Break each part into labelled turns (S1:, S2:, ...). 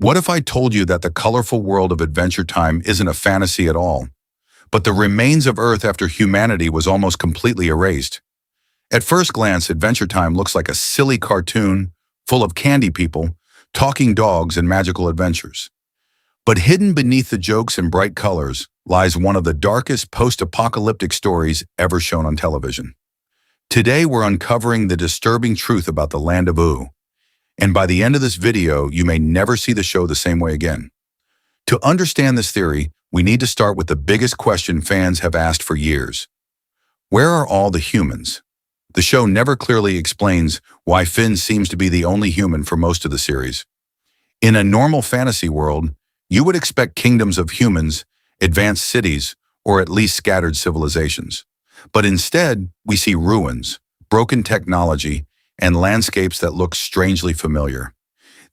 S1: What if I told you that the colorful world of Adventure Time isn't a fantasy at all, but the remains of Earth after humanity was almost completely erased? At first glance, Adventure Time looks like a silly cartoon full of candy people, talking dogs, and magical adventures. But hidden beneath the jokes and bright colors lies one of the darkest post-apocalyptic stories ever shown on television. Today, we're uncovering the disturbing truth about the Land of Ooo. And by the end of this video, you may never see the show the same way again. To understand this theory, we need to start with the biggest question fans have asked for years. Where are all the humans? The show never clearly explains why Finn seems to be the only human for most of the series. In a normal fantasy world, you would expect kingdoms of humans, advanced cities, or at least scattered civilizations. But instead, we see ruins, broken technology, and landscapes that look strangely familiar.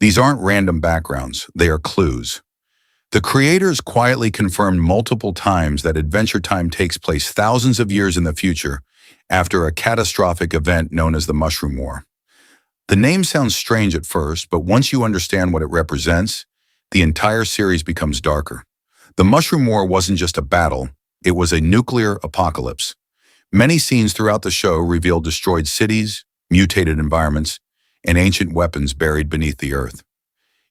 S1: These aren't random backgrounds, they are clues. The creators quietly confirmed multiple times that Adventure Time takes place thousands of years in the future after a catastrophic event known as the Mushroom War. The name sounds strange at first, but once you understand what it represents, the entire series becomes darker. The Mushroom War wasn't just a battle, it was a nuclear apocalypse. Many scenes throughout the show reveal destroyed cities, mutated environments, and ancient weapons buried beneath the earth.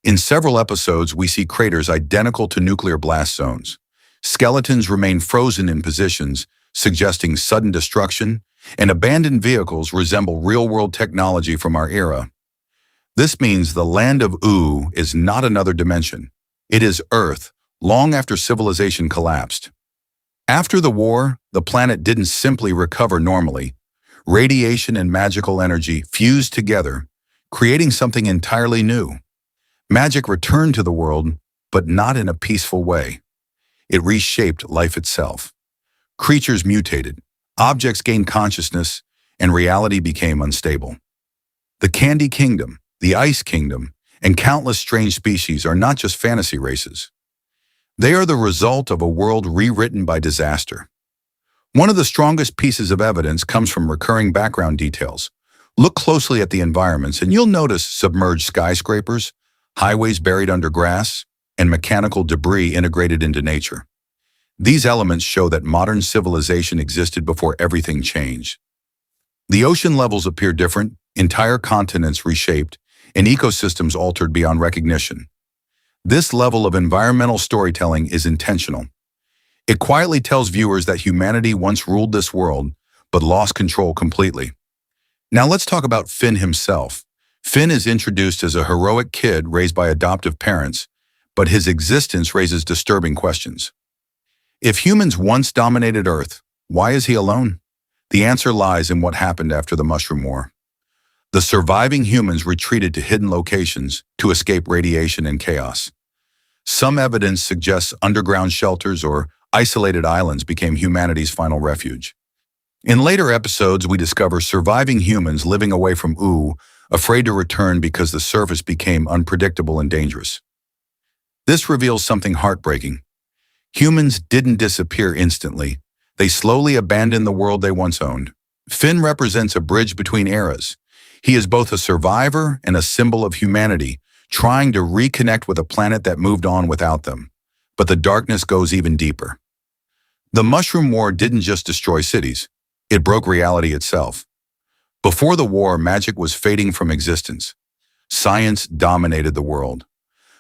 S1: In several episodes, we see craters identical to nuclear blast zones. Skeletons remain frozen in positions, suggesting sudden destruction, and abandoned vehicles resemble real-world technology from our era. This means the Land of Ooo is not another dimension. It is Earth, long after civilization collapsed. After the war, the planet didn't simply recover normally. Radiation and magical energy fused together, creating something entirely new. Magic returned to the world, but not in a peaceful way. It reshaped life itself. Creatures mutated, objects gained consciousness, and reality became unstable. The Candy Kingdom, the Ice Kingdom, and countless strange species are not just fantasy races. They are the result of a world rewritten by disaster. One of the strongest pieces of evidence comes from recurring background details. Look closely at the environments and you'll notice submerged skyscrapers, highways buried under grass, and mechanical debris integrated into nature. These elements show that modern civilization existed before everything changed. The ocean levels appear different, entire continents reshaped, and ecosystems altered beyond recognition. This level of environmental storytelling is intentional. It quietly tells viewers that humanity once ruled this world, but lost control completely. Now let's talk about Finn himself. Finn is introduced as a heroic kid raised by adoptive parents, but his existence raises disturbing questions. If humans once dominated Earth, why is he alone? The answer lies in what happened after the Mushroom War. The surviving humans retreated to hidden locations to escape radiation and chaos. Some evidence suggests underground shelters or isolated islands became humanity's final refuge. In later episodes, we discover surviving humans living away from Ooo, afraid to return because the surface became unpredictable and dangerous. This reveals something heartbreaking. Humans didn't disappear instantly. They slowly abandoned the world they once owned. Finn represents a bridge between eras. He is both a survivor and a symbol of humanity, trying to reconnect with a planet that moved on without them. But the darkness goes even deeper. The Mushroom War didn't just destroy cities. It broke reality itself. Before the war, magic was fading from existence. Science dominated the world.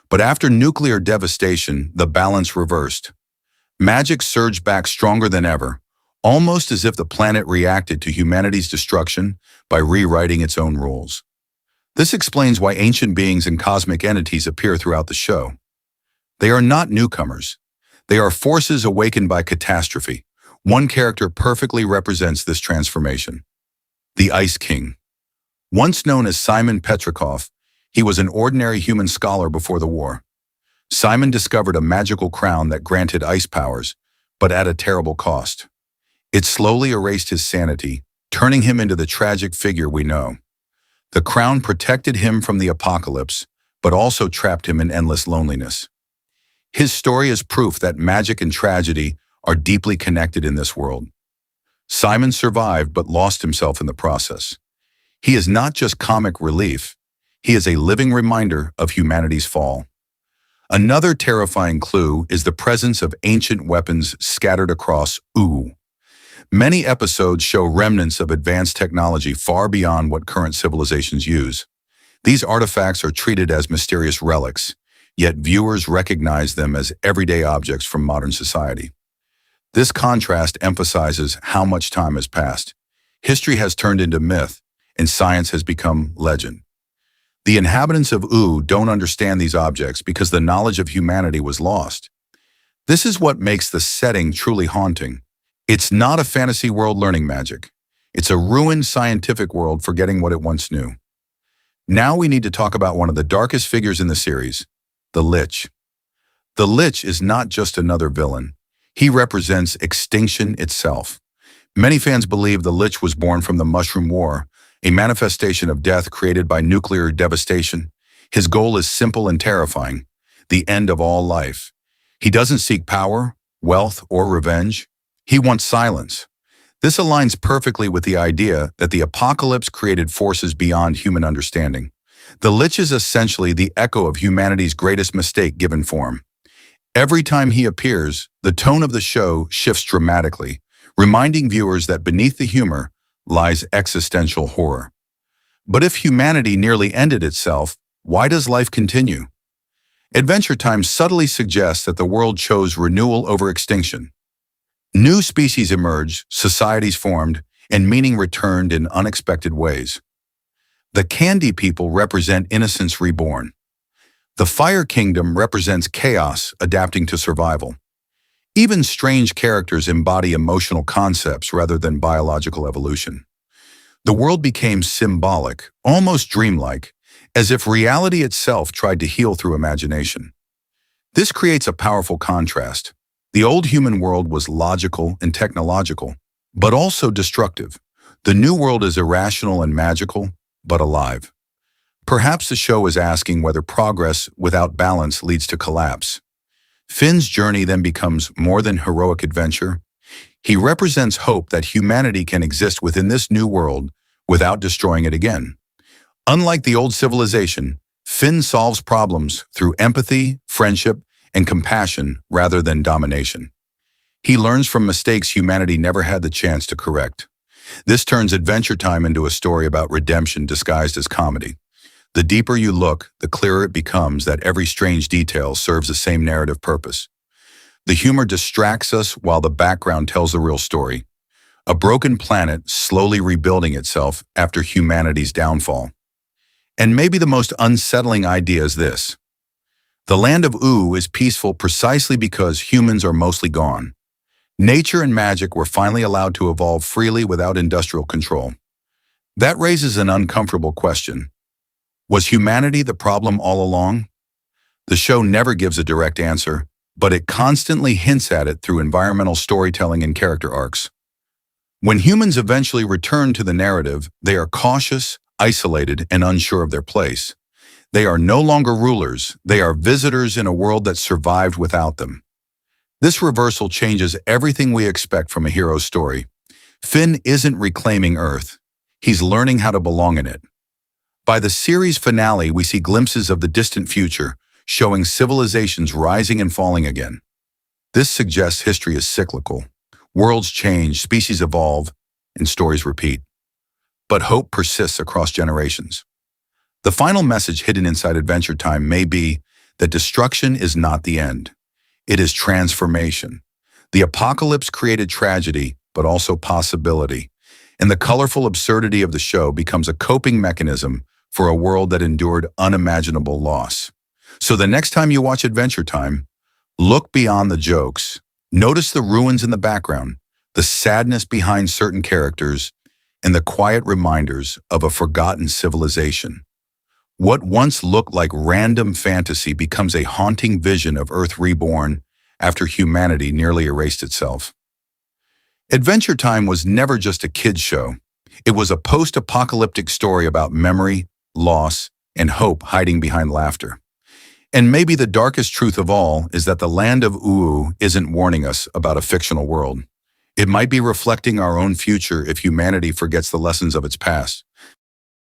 S1: But after nuclear devastation, the balance reversed. Magic surged back stronger than ever, almost as if the planet reacted to humanity's destruction by rewriting its own rules. This explains why ancient beings and cosmic entities appear throughout the show. They are not newcomers. They are forces awakened by catastrophe. One character perfectly represents this transformation. The Ice King. Once known as Simon Petrikov, he was an ordinary human scholar before the war. Simon discovered a magical crown that granted ice powers, but at a terrible cost. It slowly erased his sanity, turning him into the tragic figure we know. The crown protected him from the apocalypse, but also trapped him in endless loneliness. His story is proof that magic and tragedy are deeply connected in this world. Simon survived but lost himself in the process. He is not just comic relief, he is a living reminder of humanity's fall. Another terrifying clue is the presence of ancient weapons scattered across Ooo. Many episodes show remnants of advanced technology far beyond what current civilizations use. These artifacts are treated as mysterious relics, yet viewers recognize them as everyday objects from modern society. This contrast emphasizes how much time has passed. History has turned into myth, and science has become legend. The inhabitants of Ooo don't understand these objects because the knowledge of humanity was lost. This is what makes the setting truly haunting. It's not a fantasy world learning magic. It's a ruined scientific world forgetting what it once knew. Now we need to talk about one of the darkest figures in the series, the Lich. The Lich is not just another villain. He represents extinction itself. Many fans believe the Lich was born from the Mushroom War, a manifestation of death created by nuclear devastation. His goal is simple and terrifying: the end of all life. He doesn't seek power, wealth, or revenge. He wants silence. This aligns perfectly with the idea that the apocalypse created forces beyond human understanding. The Lich is essentially the echo of humanity's greatest mistake given form. Every time he appears, the tone of the show shifts dramatically, reminding viewers that beneath the humor lies existential horror. But if humanity nearly ended itself, why does life continue? Adventure Time subtly suggests that the world chose renewal over extinction. New species emerged, societies formed, and meaning returned in unexpected ways. The Candy People represent innocence reborn. The Fire Kingdom represents chaos adapting to survival. Even strange characters embody emotional concepts rather than biological evolution. The world became symbolic, almost dreamlike, as if reality itself tried to heal through imagination. This creates a powerful contrast. The old human world was logical and technological, but also destructive. The new world is irrational and magical, but alive. Perhaps the show is asking whether progress without balance leads to collapse. Finn's journey then becomes more than heroic adventure. He represents hope that humanity can exist within this new world without destroying it again. Unlike the old civilization, Finn solves problems through empathy, friendship, and compassion rather than domination. He learns from mistakes humanity never had the chance to correct. This turns Adventure Time into a story about redemption disguised as comedy. The deeper you look, the clearer it becomes that every strange detail serves the same narrative purpose. The humor distracts us while the background tells the real story. A broken planet slowly rebuilding itself after humanity's downfall. And maybe the most unsettling idea is this: the Land of Ooo is peaceful precisely because humans are mostly gone. Nature and magic were finally allowed to evolve freely without industrial control. That raises an uncomfortable question. Was humanity the problem all along? The show never gives a direct answer, but it constantly hints at it through environmental storytelling and character arcs. When humans eventually return to the narrative, they are cautious, isolated, and unsure of their place. They are no longer rulers, they are visitors in a world that survived without them. This reversal changes everything we expect from a hero story. Finn isn't reclaiming Earth, he's learning how to belong in it. By the series finale, we see glimpses of the distant future, showing civilizations rising and falling again. This suggests history is cyclical. Worlds change, species evolve, and stories repeat. But hope persists across generations. The final message hidden inside Adventure Time may be that destruction is not the end. It is transformation. The apocalypse created tragedy, but also possibility. And the colorful absurdity of the show becomes a coping mechanism for a world that endured unimaginable loss. So the next time you watch Adventure Time, look beyond the jokes. Notice the ruins in the background, the sadness behind certain characters, and the quiet reminders of a forgotten civilization. What once looked like random fantasy becomes a haunting vision of Earth reborn after humanity nearly erased itself. Adventure Time was never just a kid's show. It was a post-apocalyptic story about memory, loss, and hope hiding behind laughter. And maybe the darkest truth of all is that the Land of Ooo isn't warning us about a fictional world. It might be reflecting our own future if humanity forgets the lessons of its past.